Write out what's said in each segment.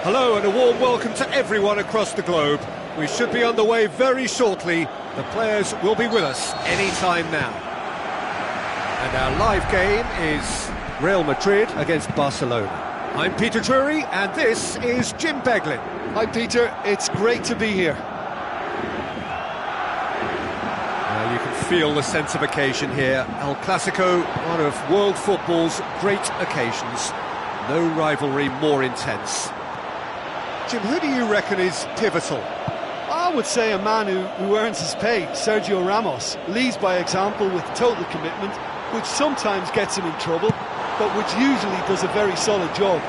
Hello and a warm welcome to everyone across the globe. We should be underway very shortly. The players will be with us any time now. And our live game is Real Madrid against Barcelona. I'm Peter Drury and this is Jim Beglin. Hi Peter, it's great to be here. You can feel the sense of occasion here. El Clasico, one of world football's great occasions. No rivalry more intense. Jim, who do you reckon is pivotal? I would say a man who earns his pay, Sergio Ramos, leads by example with total commitment, which sometimes gets him in trouble, but which usually does a very solid job.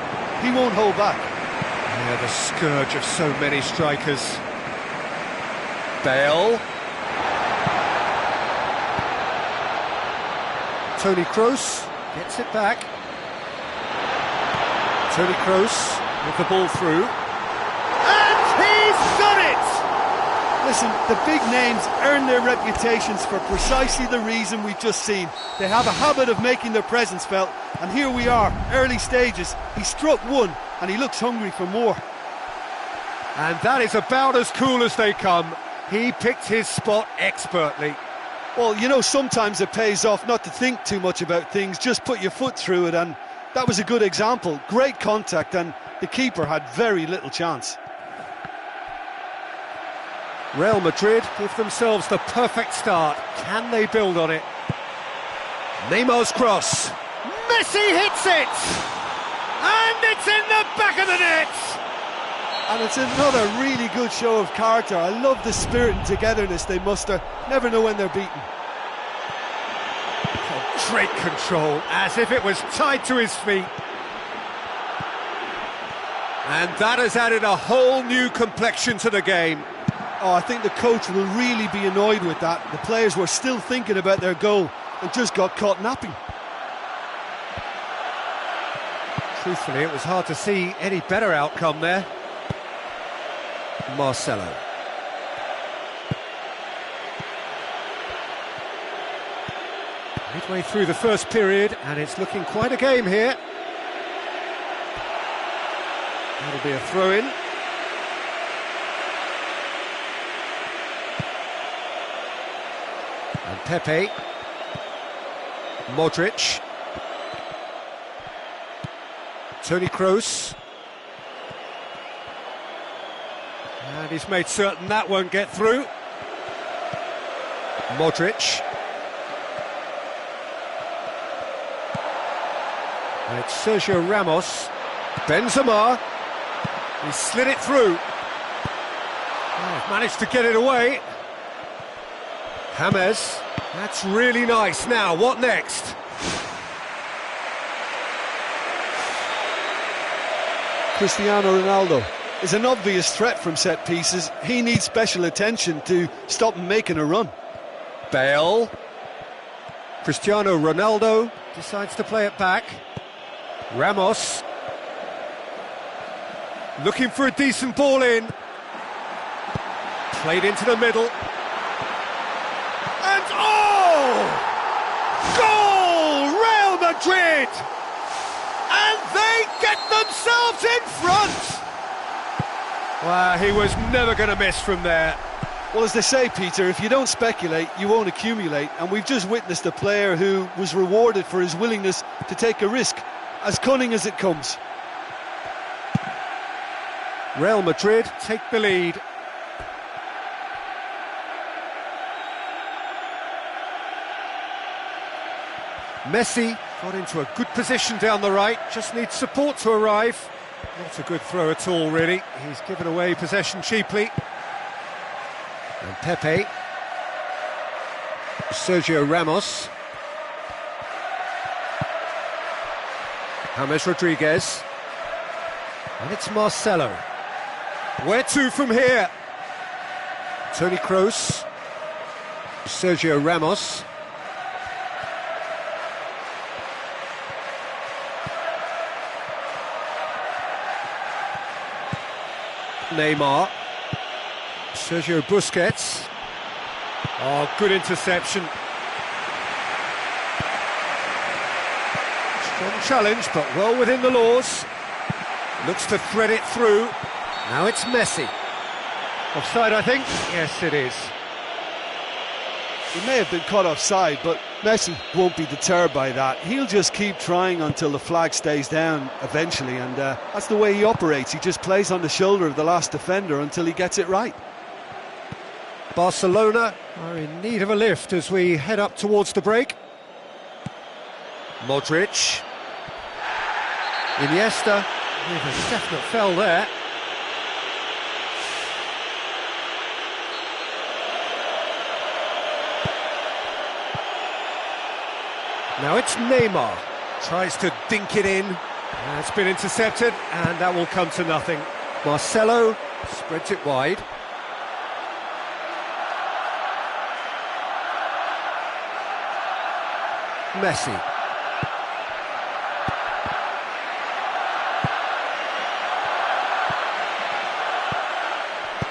He won't hold back. Yeah, the scourge of so many strikers. Bale. Toni Kroos gets it back. Toni Kroos with the ball through. Listen, the big names earn their reputations for precisely the reason we've just seen. They have a habit of making their presence felt, and here we are, early stages. He struck one, and he looks hungry for more. And that is about as cool as they come. He picked his spot expertly. Well, you know, sometimes it pays off not to think too much about things, just put your foot through it, and that was a good example. Great contact, and the keeper had very little chance. Real Madrid give themselves the perfect start. Can they build on it? Neymar's cross. Messi hits it! And it's in the back of the net! And it's another really good show of character. I love the spirit and togetherness they muster. Never know when they're beaten. Oh, great control, as if it was tied to his feet. And that has added a whole new complexion to the game. Oh, I think the coach will really be annoyed with that. The players were still thinking about their goal and just got caught napping. Truthfully, it was hard to see any better outcome there. Marcelo. Midway through the first period, and it's looking quite a game here. That'll be a throw-in. And Pepe, Modric, Toni Kroos, and he's made certain that won't get through. Modric, and it's Sergio Ramos, Benzema, he slid it through, managed to get it away. James, that's really nice. Now, what next? Cristiano Ronaldo is an obvious threat from set pieces. He needs special attention to stop him making a run. Bale. Cristiano Ronaldo decides to play it back. Ramos. Looking for a decent ball in. Played into the middle. And oh! Goal! Real Madrid! And they get themselves in front! Wow, he was never going to miss from there. Well, as they say, Peter, if you don't speculate, you won't accumulate. And we've just witnessed a player who was rewarded for his willingness to take a risk, as cunning as it comes. Real Madrid take the lead. Messi got into a good position down the right, just needs support to arrive. Not a good throw at all, really. He's given away possession cheaply. And Pepe. Sergio Ramos. James Rodriguez. And it's Marcelo. Where to from here? Toni Kroos. Sergio Ramos. Neymar. Sergio Busquets. Oh, good interception. Strong challenge, but well within the laws. Looks to thread it through. Now it's Messi. Offside, I think. Yes, it is. He may have been caught offside, but Messi won't be deterred by that. He'll just keep trying until the flag stays down eventually, and that's the way he operates. He just plays on the shoulder of the last defender until he gets it right. Barcelona are in need of a lift as we head up towards the break. Modric. Iniesta. With a definite fell there. Now it's Neymar. Tries to dink it in. It's been intercepted, and that will come to nothing. Marcelo spreads it wide. Messi.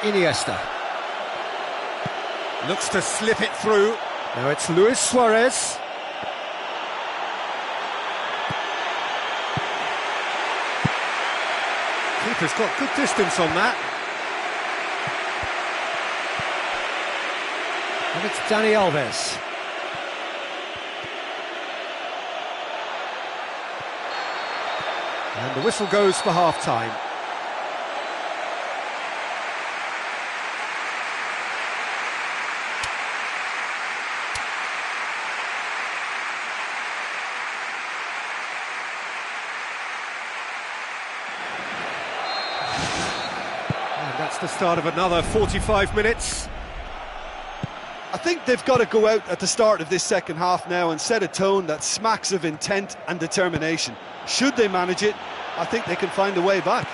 Iniesta. Looks to slip it through. Now it's Luis Suarez. Keeper's got good distance on that. And it's Dani Alves. And the whistle goes for half-time. That's the start of another 45 minutes. I think they've got to go out at the start of this second half now and set a tone that smacks of intent and determination. Should they manage it, I think they can find a way back.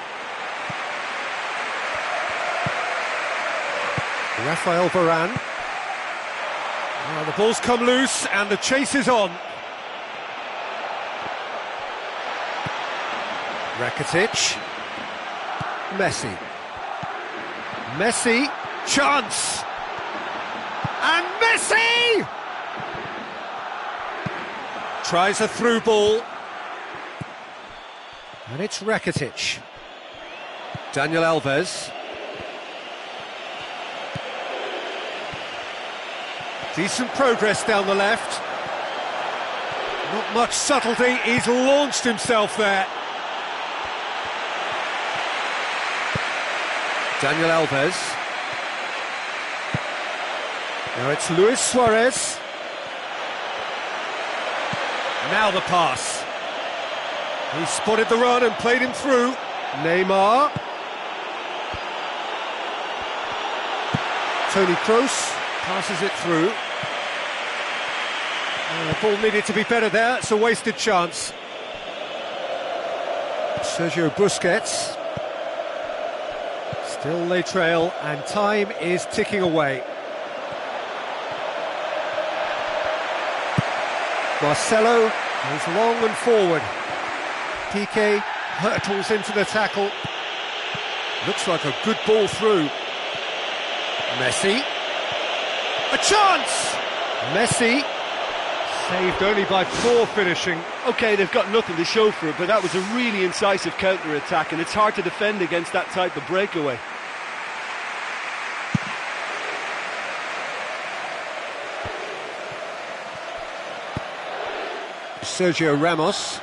Rafael Varane. Well, the ball's come loose and the chase is on. Rakitic. Messi. Messi, chance! And Messi! Tries a through ball. And it's Rakitic. Daniel Alves. Decent progress down the left. Not much subtlety, he's launched himself there. Daniel Alves. Now it's Luis Suarez. Now the pass. He spotted the run and played him through. Neymar. Toni Kroos passes it through. The ball needed to be better there, it's a wasted chance. Sergio Busquets. Still they trail, and time is ticking away. Marcelo is long and forward. Piqué hurtles into the tackle. Looks like a good ball through. Messi. A chance! Messi. Saved only by poor finishing. OK, they've got nothing to show for it, but that was a really incisive counter-attack, and it's hard to defend against that type of breakaway. Sergio Ramos.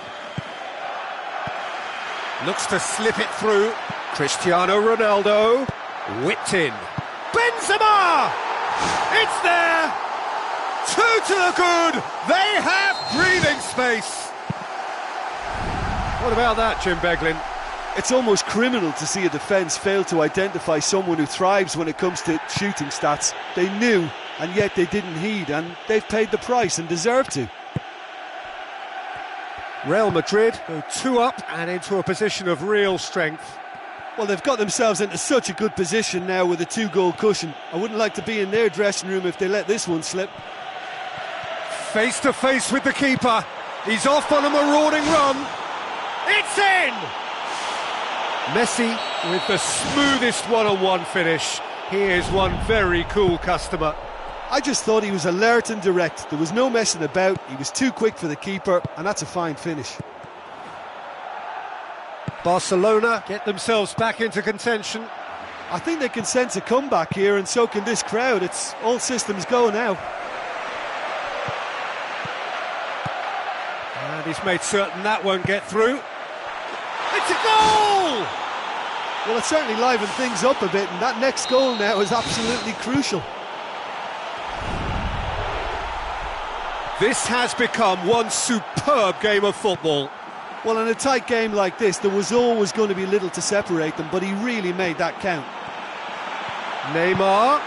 Looks to slip it through. Cristiano Ronaldo. Whipped in. Benzema! It's there! 2 to the good! They have breathing space! What about that, Jim Beglin? It's almost criminal to see a defence fail to identify someone who thrives when it comes to shooting stats. They knew, and yet they didn't heed, and they've paid the price and deserve to. Real Madrid go 2 up and into a position of real strength. Well, they've got themselves into such a good position now with a 2-goal cushion. I wouldn't like to be in their dressing room if they let this one slip. Face to face with the keeper. He's off on a marauding run. It's in! Messi with the smoothest one-on-one finish. He is one very cool customer. I just thought he was alert and direct. There was no messing about. He was too quick for the keeper, and that's a fine finish. Barcelona get themselves back into contention. I think they can sense a comeback here, and so can this crowd. It's all systems go now. And he's made certain that won't get through. It's a goal! Well, it certainly livened things up a bit, and that next goal now is absolutely crucial. This has become one superb game of football. Well, in a tight game like this, there was always going to be little to separate them, but he really made that count. Neymar.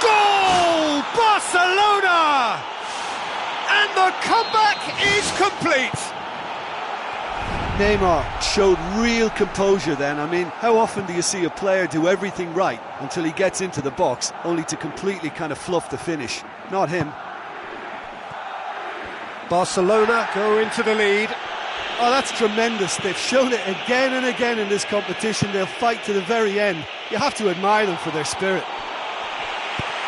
Goal! Barcelona! And the comeback is complete. Neymar showed real composure then. I mean, how often do you see a player do everything right until he gets into the box, only to completely kind of fluff the finish? Not him. Barcelona go into the lead. Oh, that's tremendous. They've shown it again and again in this competition. They'll fight to the very end. You have to admire them for their spirit.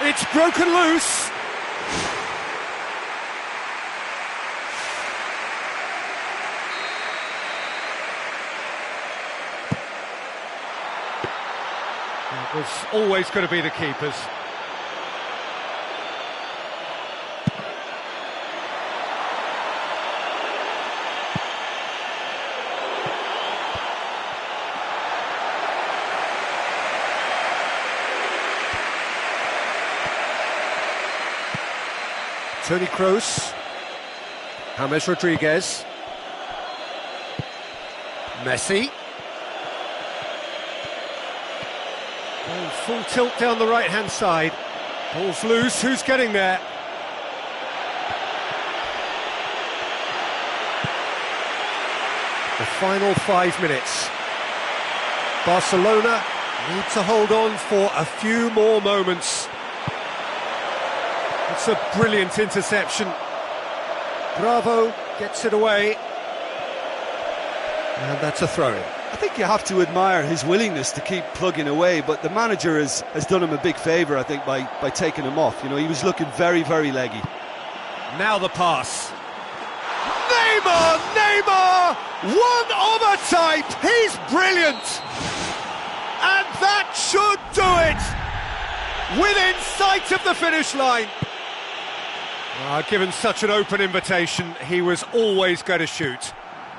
It's broken loose. It was always going to be the keepers. Toni Kroos, James Rodriguez, Messi, oh, full tilt down the right hand side, ball's loose, who's getting there? The final 5 minutes, Barcelona need to hold on for a few more moments. It's a brilliant interception. Bravo gets it away. And that's a throw-in. I think you have to admire his willingness to keep plugging away, but the manager has done him a big favour, I think, by taking him off. You know, he was looking very, very leggy. Now the pass. Neymar! One of a type! He's brilliant! And that should do it! Within sight of the finish line. Given such an open invitation, he was always going to shoot.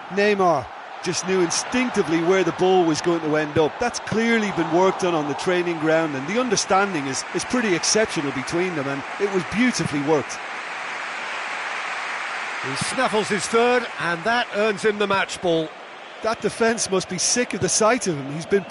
Neymar just knew instinctively where the ball was going to end up. That's clearly been worked on the training ground, and the understanding is pretty exceptional between them, and it was beautifully worked. He snaffles his third, and that earns him the match ball. That defence must be sick of the sight of him. He's been...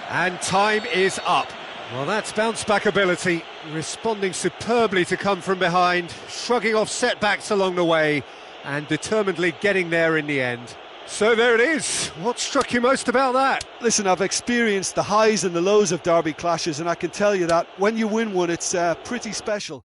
And time is up. Well, that's bounce-back ability, responding superbly to come from behind, shrugging off setbacks along the way, and determinedly getting there in the end. So there it is. What struck you most about that? Listen, I've experienced the highs and the lows of derby clashes, and I can tell you that when you win one, it's pretty special.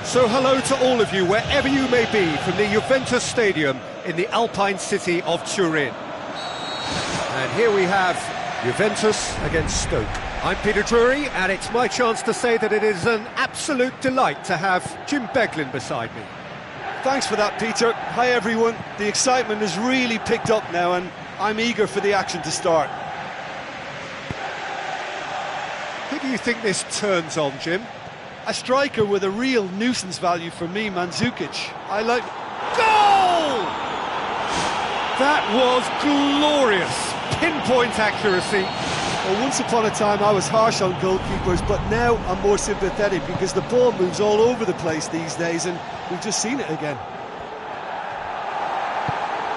So hello to all of you, wherever you may be, from the Juventus Stadium in the Alpine city of Turin. And here we have Juventus against Stoke. I'm Peter Drury, and it's my chance to say that it is an absolute delight to have Jim Beglin beside me. Thanks for that, Peter. Hi everyone. The excitement has really picked up now, and I'm eager for the action to start. Who do you think this turns on, Jim? A striker with a real nuisance value for me, Mandzukic. I like... Goal! That was glorious. Pinpoint accuracy. Well, once upon a time I was harsh on goalkeepers, but now I'm more sympathetic because the ball moves all over the place these days, and we've just seen it again.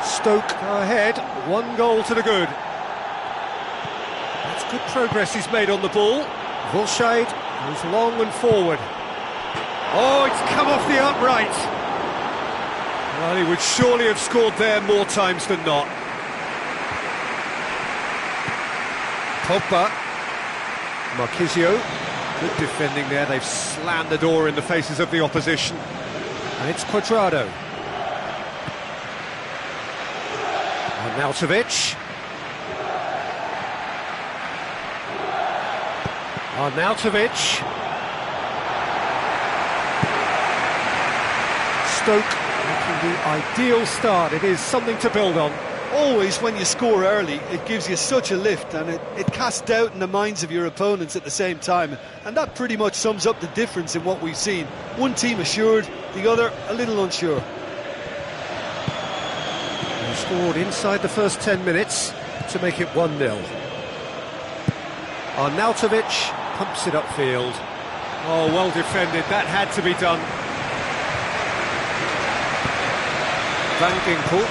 Stoke go ahead, 1 goal to the good. That's good progress he's made on the ball. Volscheid goes long and forward. Oh, it's come off the upright. Well, he would surely have scored there more times than not. Pogba, Marquisio, good defending there. They've slammed the door in the faces of the opposition. And it's Cuadrado. Arnautovic. Arnautovic. Stoke making the ideal start. It is something to build on. Always, when you score early, it gives you such a lift, and it casts doubt in the minds of your opponents at the same time. And that pretty much sums up the difference in what we've seen. One team assured, the other a little unsure. They scored inside the first 10 minutes to make it 1-0. Arnautovic pumps it upfield. Oh, well defended, that had to be done. Van Ginkel.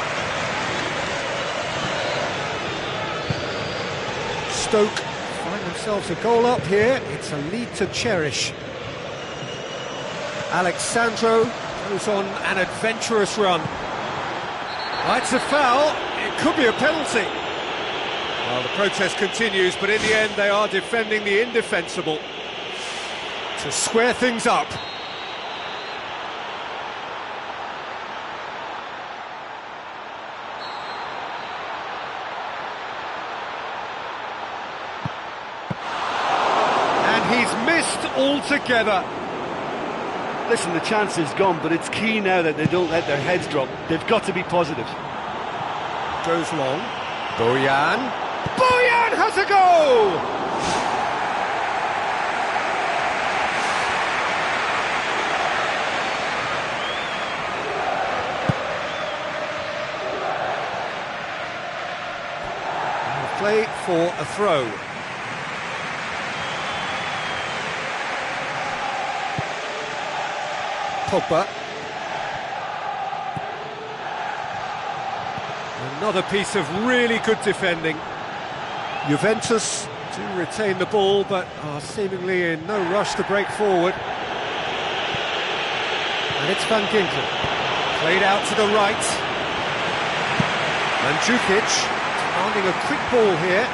Stoke find themselves a goal up here. It's a lead to cherish. Alexandro goes on an adventurous run. That's a foul. It could be a penalty. Well, the protest continues, but in the end they are defending the indefensible to square things up. He's missed altogether. Listen, the chance is gone, but it's key now that they don't let their heads drop. They've got to be positive. Goes long. Bojan. Bojan has a goal! Play for a throw. Pogba. Another piece of really good defending. Juventus do retain the ball, but are seemingly in no rush to break forward. And it's Van Ginkel. Played out to the right. Mandzukic demanding a quick ball here.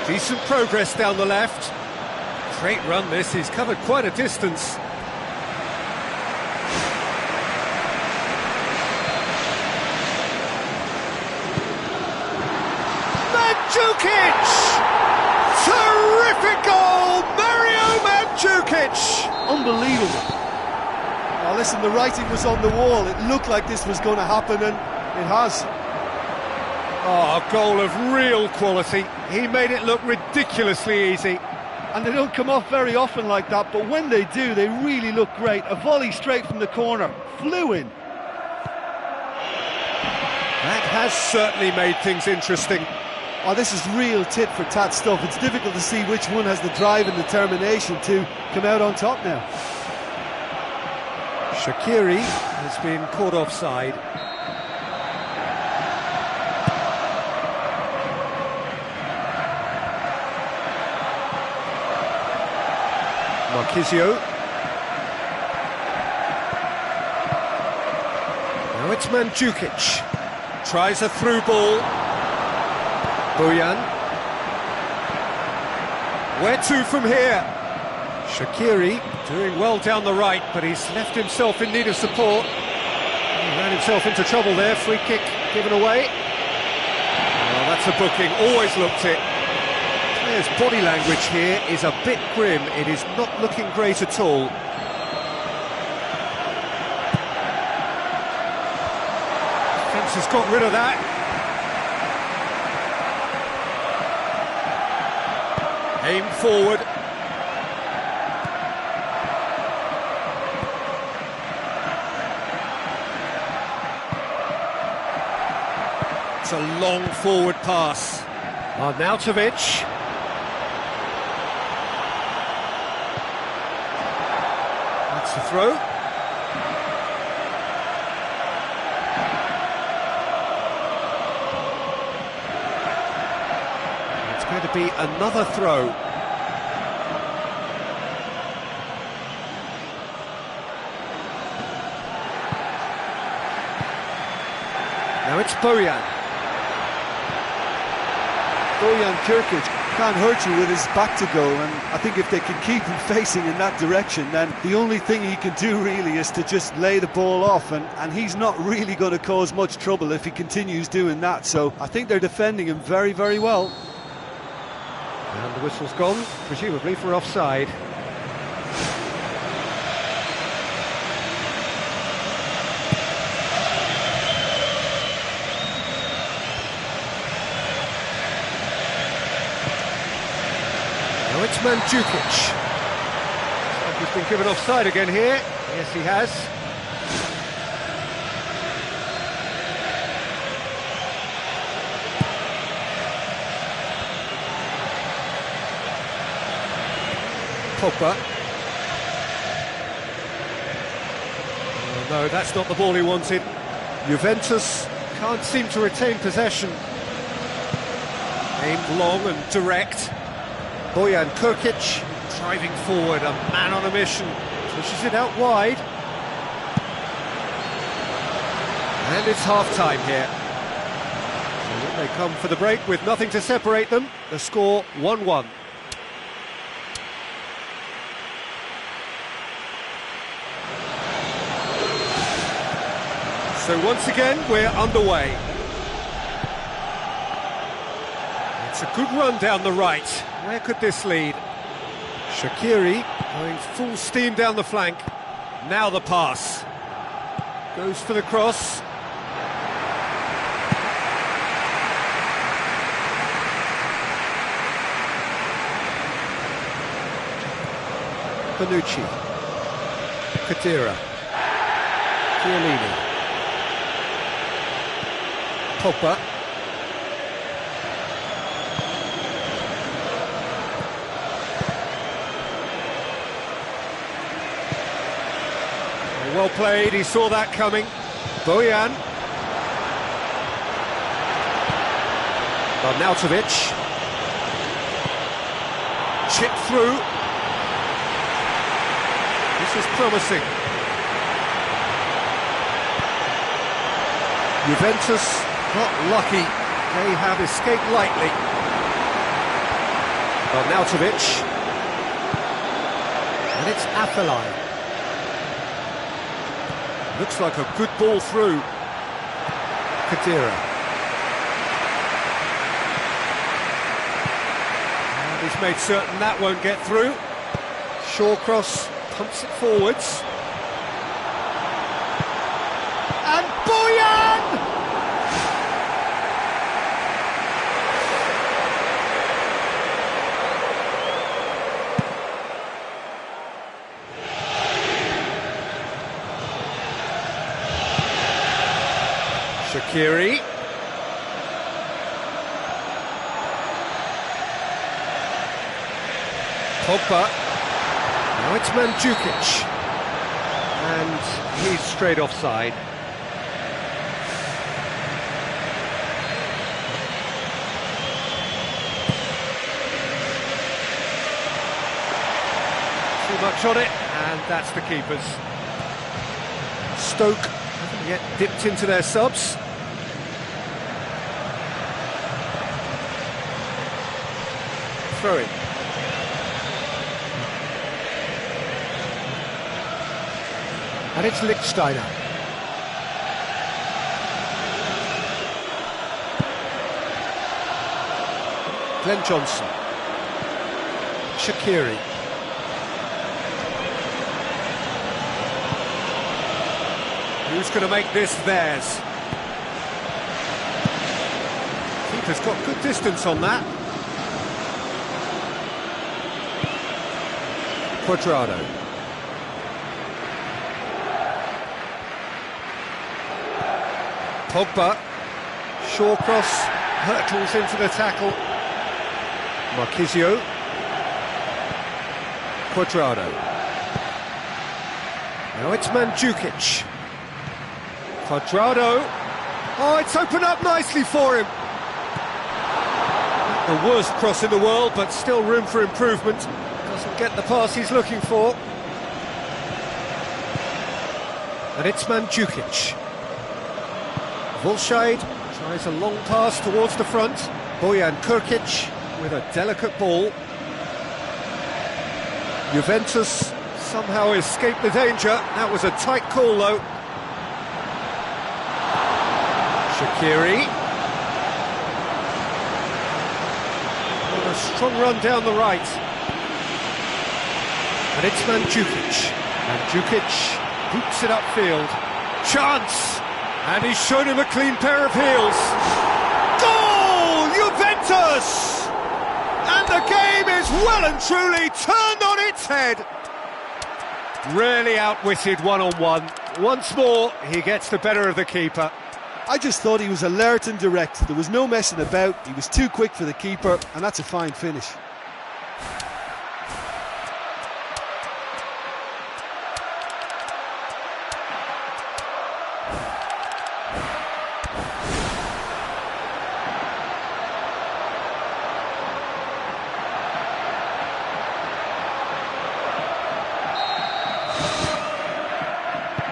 Decent progress down the left. Great run this, he's covered quite a distance. Mandzukic! Terrific goal! Mario Mandzukic! Unbelievable. Now listen, the writing was on the wall. It looked like this was going to happen, and it has. Oh, a goal of real quality. He made it look ridiculously easy. And they don't come off very often like that, but when they do, they really look great. A volley straight from the corner. Flew in. That has certainly made things interesting. Oh, this is real tit-for-tat stuff. It's difficult to see which one has the drive and determination to come out on top now. Shaqiri has been caught offside. Marquisio. Now it's Mandzukic. Tries a through ball. Bojan. Where to from here? Shaqiri doing well down the right, but he's left himself in need of support. He ran himself into trouble there, free kick given away. Well, that's a booking, always looked it. Players' body language here is a bit grim, it is not looking great at all. Defence has got rid of that. Aim forward. It's a long forward pass. Arnautovic. That's the throw. It's going to be another throw. Now it's Bojan. Bojan Kirkic can't hurt you with his back to goal, and I think if they can keep him facing in that direction, then the only thing he can do really is to just lay the ball off, and he's not really going to cause much trouble if he continues doing that. So I think they're defending him very, very well. And the whistle's gone, presumably for offside. Now it's Mandzukic. Looks like he's been given offside again here. Yes, he has. Pogba. Oh, no, that's not the ball he wanted. Juventus can't seem to retain possession. Aimed long and direct. Bojan Kirkic driving forward, a man on a mission. Pushes it out wide. And it's half-time here. So they come for the break with nothing to separate them. The score 1-1. So once again, we're underway. It's a good run down the right. Where could this lead? Shaqiri going full steam down the flank. Now the pass. Goes for the cross. Bonucci. Khedira. Chiellini. Pogba. Well played, he saw that coming. Bojan. Arnautovic. Chip through. This is promising. Juventus got lucky. They have escaped lightly. Arnautovic. And it's Afellay. Looks like a good ball through. Khedira. And he's made certain that won't get through. Shawcross pumps it forwards. And Bojan! Shaqiri. Pogba. Now it's Mandzukic. And he's straight offside. Too much on it, and that's the keeper's. Stoke haven't yet dipped into their subs. Throw it. And it's Lichtsteiner. Glenn Johnson. Shaqiri. Who's going to make this theirs? Keeper's got good distance on that. Quadrado. Pogba. Short cross, hurtles into the tackle. Marquisio. Quadrado. Now it's Mandzukic. Quadrado. Oh, it's opened up nicely for him. Not the worst cross in the world, but still room for improvement. Doesn't get the pass he's looking for. And it's Mandzukic. Volscheid tries a long pass towards the front. Bojan Krkic with a delicate ball. Juventus somehow escaped the danger. That was a tight call though. Shaqiri. Oh, a strong run down the right. And it's Mandzukic. Mandzukic hoops it upfield. Chance! And he's shown him a clean pair of heels. Goal! Juventus! And the game is well and truly turned on its head. Really outwitted one-on-one. Once more, he gets the better of the keeper. I just thought he was alert and direct. There was no messing about. He was too quick for the keeper, and that's a fine finish.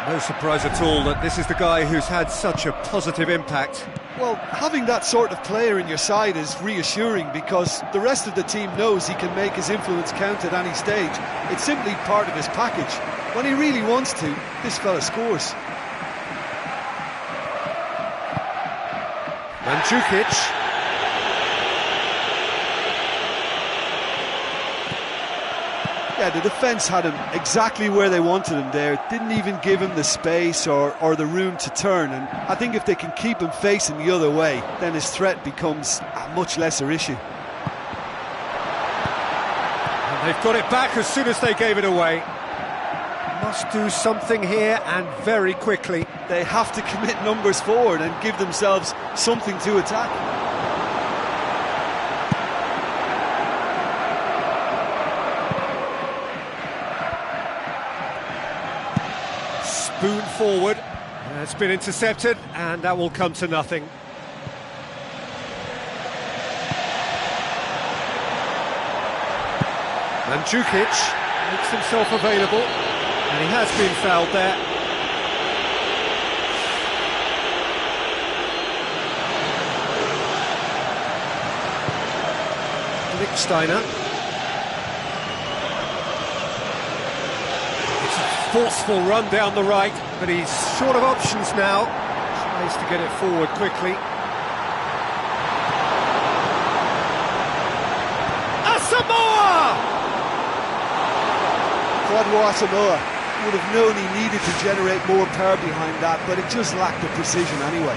No surprise at all that this is the guy who's had such a positive impact. Well, having that sort of player in your side is reassuring because the rest of the team knows he can make his influence count at any stage. It's simply part of his package. When he really wants to, this fella scores. Mandzukic. Yeah, the defence had him exactly where they wanted him there. Didn't even give him the space or the room to turn. And I think if they can keep him facing the other way, then his threat becomes a much lesser issue. And they've got it back as soon as they gave it away. Must do something here and very quickly. They have to commit numbers forward and give themselves something to attack. Spoon forward, it's been intercepted and that will come to nothing. Mandzukic makes himself available and he has been fouled there. Lichtsteiner. Forceful run down the right, but he's short of options now. Tries to get it forward quickly. Asamoah! Kwadwo Asamoah would have known he needed to generate more power behind that, but it just lacked the precision anyway.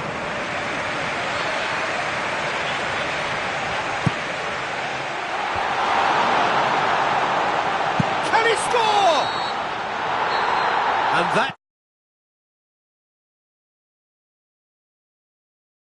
Can he score? And that